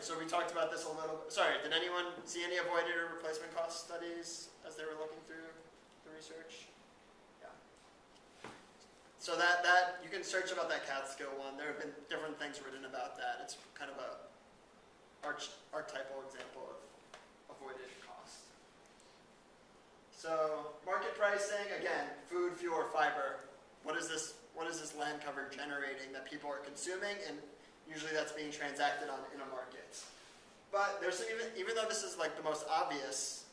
so we talked about this a little bit. Sorry, did anyone see any avoided or replacement cost studies as they were looking through the research? Yeah. So that you can search about that Catskill one. There have been different things written about that. It's kind of a archetypal example of avoided cost. So market pricing, again, food, fuel, or fiber. What is this land cover generating that people are consuming? And usually that's being transacted on in a market. But there's even though this is like the most obvious,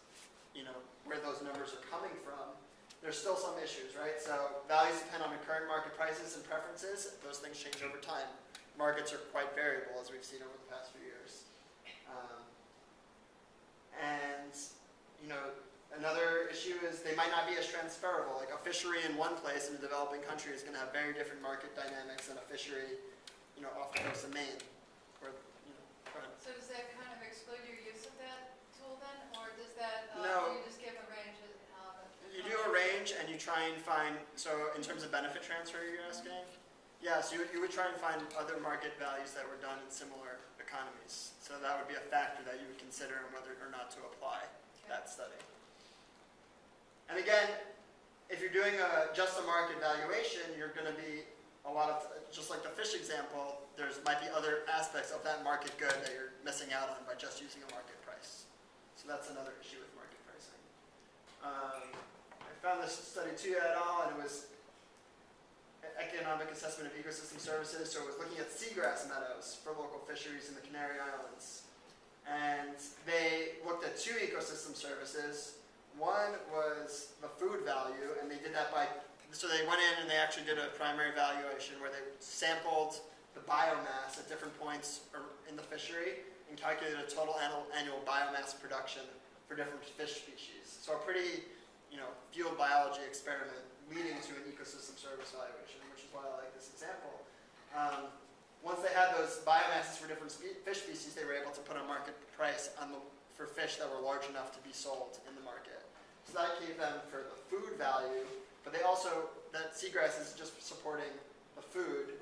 where those numbers are coming from, there's still some issues, right? So values depend on the current market prices and preferences. Those things change over time. Markets are quite variable, as we've seen over the past few years. Another issue is they might not be as transferable. Like a fishery in one place in a developing country is going to have very different market dynamics than a fishery, off the coast of Maine. Go ahead. So does that kind of exclude your use of that tool then, or does that? No. You just give a range of. You do a range and you try and find. So in terms of benefit transfer, you're asking. Yeah, so you would try and find other market values that were done in similar economies. So that would be a factor that you would consider whether or not to apply that study. And again, if you're doing just a market valuation, you're going to be just like the fish example, might be other aspects of that market good that you're missing out on by just using a market price. So that's another issue with market pricing. I found this study too et al. And it was economic assessment of ecosystem services. So it was looking at seagrass meadows for local fisheries in the Canary Islands. And they looked at two ecosystem services. One was the food value, and they did that so they went in and they actually did a primary valuation where they sampled the biomass at different points in the fishery and calculated a total annual biomass production for different fish species. So a pretty, field biology experiment leading to an ecosystem service valuation, which is why I like this example. Once they had those biomasses for different fish species, they were able to put a market price for fish that were large enough to be sold in the market. So that gave them for the food value, but that seagrass is just supporting the food,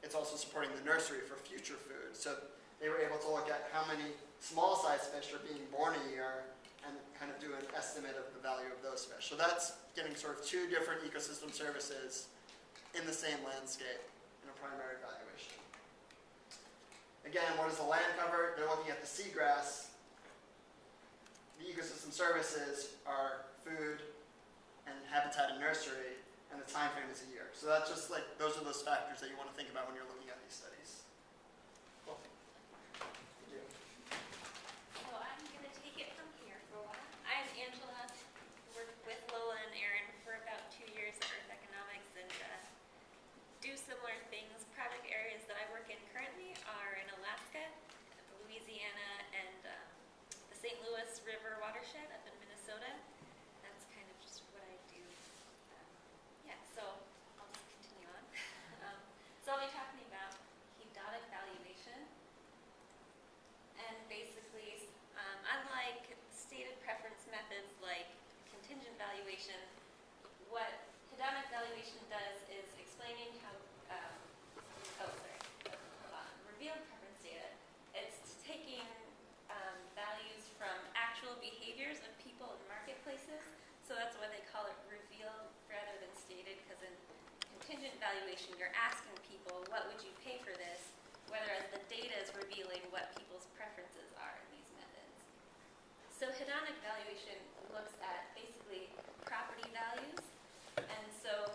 it's also supporting the nursery for future food. So they were able to look at how many small-sized fish are being born a year and kind of do an estimate of the value of those fish. So that's getting sort of two different ecosystem services in the same landscape in a primary valuation. Again, what is the land cover? They're looking at the seagrass. The ecosystem services are food and habitat and nursery, and the time frame is a year. So that's just those are those factors that you want to think about when you're looking at these studies. Cool. Thank you. So I'm going to take it from here for a while. I'm Angela. Worked with Lola and Aaron for about 2 years at Earth Economics and do similar things. Project areas that I work in currently are in Alaska, Louisiana, and the St. Louis River watershed up in Minnesota. That's kind of just what I do. So I'll just continue on. So I'll be talking about hedonic valuation. And basically, unlike stated preference methods like contingent valuation, what hedonic valuation does is explaining how, revealed preference data. It's taking values from actual behaviors of people in marketplaces. So that's why they call it revealed rather than stated, because in contingent valuation, you're asking people, what would you pay for this? Whereas the data is revealing what people's preferences are in these methods. So hedonic valuation looks at basically property values. And so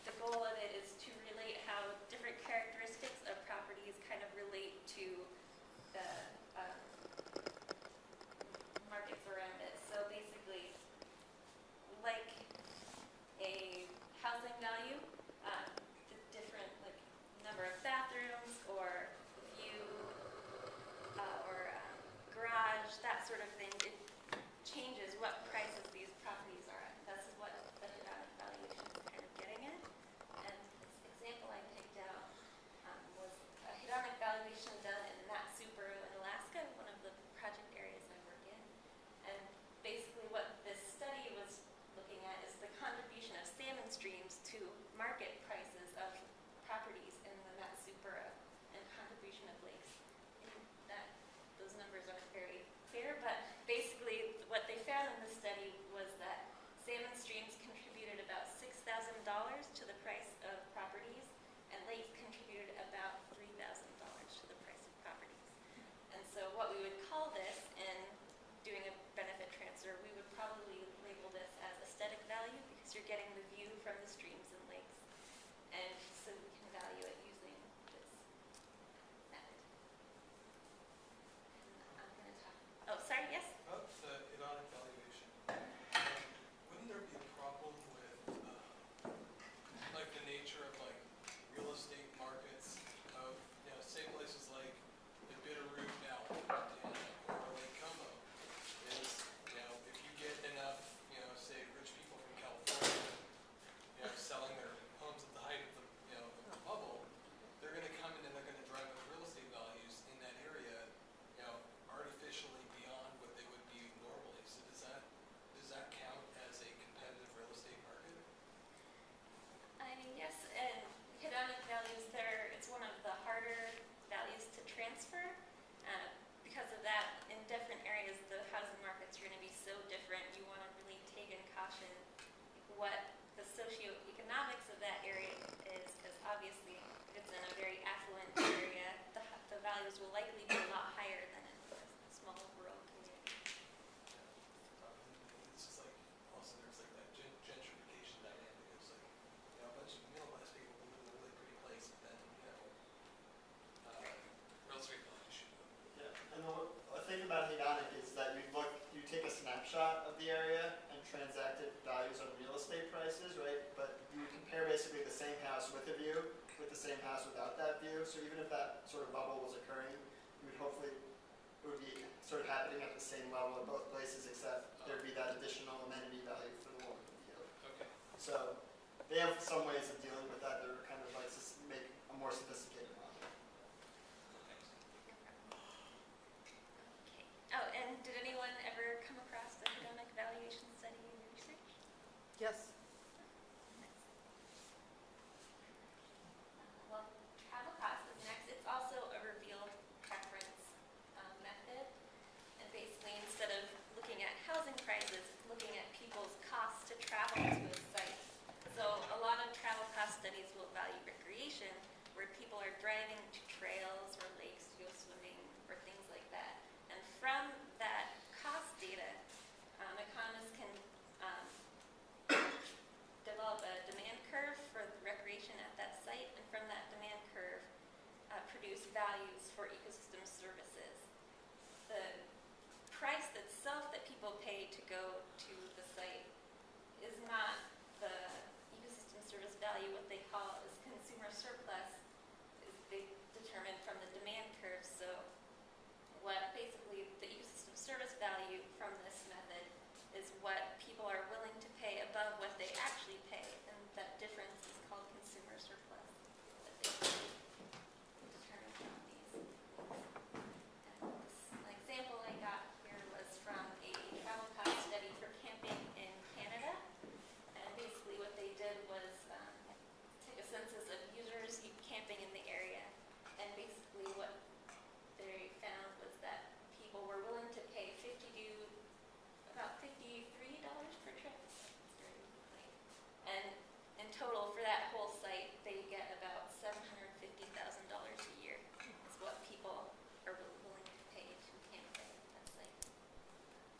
the goal of it is to relate how different characteristics of properties kind of relate to the markets around it. So basically, like a housing value, the different number of bathrooms or view or garage, that sort of thing, it changes what prices these values will likely be a lot higher than in a small rural community. It's just like, also there's like that gentrification dynamic. It's like, you know, a bunch of middle class people will live in a really pretty place, but then, you know, real estate values shoot up. Yeah, and the thing about hedonic is that you take a snapshot of the area and transacted values on real estate prices, right? But you would compare basically the same house with a view with the same house without that view. So even if that sort of bubble was occurring, you would hopefully, it would be sort of happening at the same level at both places, except there'd be that additional amenity value for the one with the view. Okay. So they have some ways of dealing with that that are kind of like make a more sophisticated model. Thanks. Okay. Oh, and did anyone ever come across the hedonic valuation study in your research? Yes. Well, travel cost is next. It's also a revealed preference method. And basically, instead of looking at housing prices, it's looking at people's costs to travel to a site. So a lot of travel cost studies will value recreation, where people are driving to trails or lakes to go swimming or things like that. And from that cost data, economists can develop a demand curve for the recreation at that site, and from that demand curve, produce values for ecosystem services. The price itself that people pay to go to the site is not the ecosystem service value. What they call is consumer surplus is they determine from the demand curve. So what basically the ecosystem service value from this method is what people are willing to pay above what they actually pay, and that difference is called consumer surplus that they determine from these. And this example I got here was from a travel cost study for camping in Canada, and basically what they did was take a census of users camping in the area, and basically what they found was that people were willing to pay about $53 per trip. It's very funny. And in total for that whole site, they get about $750,000 a year is what people are willing to pay to camp at that site.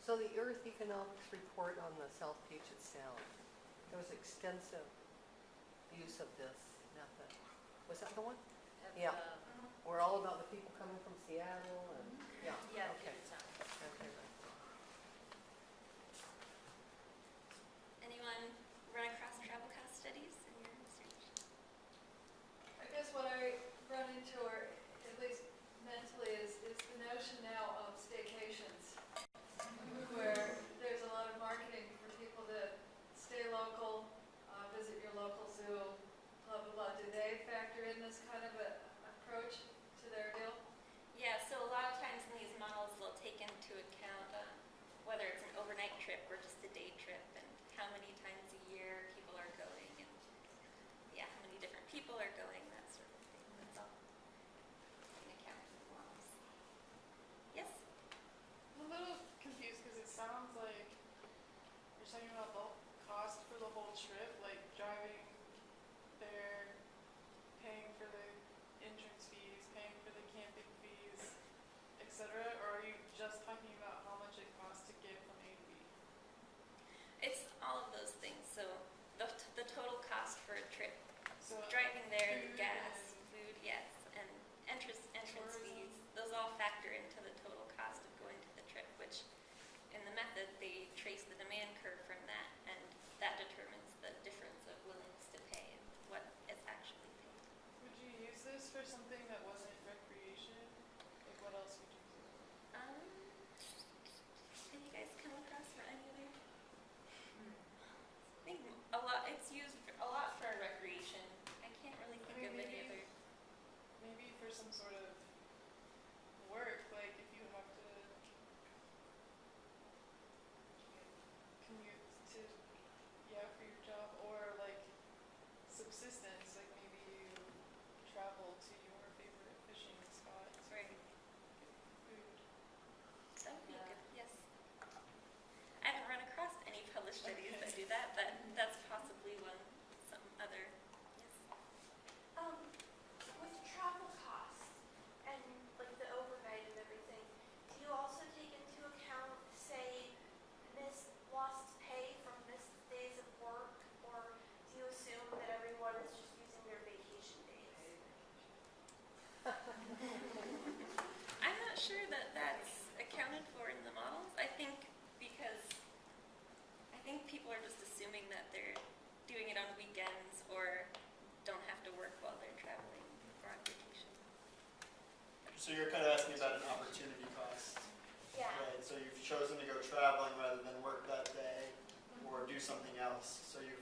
So the Earth Economics report on the South Puget Sound, there was extensive use of this method. Was that the one? Yeah. We're all about the people coming from Seattle and, yeah. Yeah, Okay. Puget Sound. Okay, right. Anyone run across travel cost studies in your research? I guess what I run into, or at least mentally, is the notion now of staycations, where there's a lot of marketing for people to stay local, visit your local zoo, blah, blah, blah. Do they factor in this kind of a approach to their deal? Yeah, so a lot of times in these models, they'll take into account whether it's an overnight trip or just a day trip, and how many times a year people are going, and yeah, how many different people are going, that sort of thing. That's all in account in the models. Yes? I'm a little confused because it sounds like you're talking about the cost for the whole trip, like driving there, paying for the entrance fees, paying for the camping fees, etc. Or are you just talking about how much it costs to get from A to B? It's all of those things. So the total cost for a trip, So driving there, the food gas, and food, yes, and entrance fees, those all factor into the total cost of going to the trip, which in the method they trace the demand curve from that, and that determines the difference of willingness to pay and what is actually paid. would you use this for something that wasn't recreation? Like what else would you use it for? Have you guys come across for any other? I think it's used a lot for recreation. I can't really think of any other. Maybe for some sort of work, like if you have to commute to, for your job, or like subsistence, like maybe you travel to your favorite fishing spots, Right. food. That would be Yeah. good, yes. I haven't run across any published studies that do that, but that's possibly some other, yes. With travel costs and like the So you're kind of asking about an opportunity cost, Yeah. right? So you've chosen to go traveling rather than work that day or do something else. So you've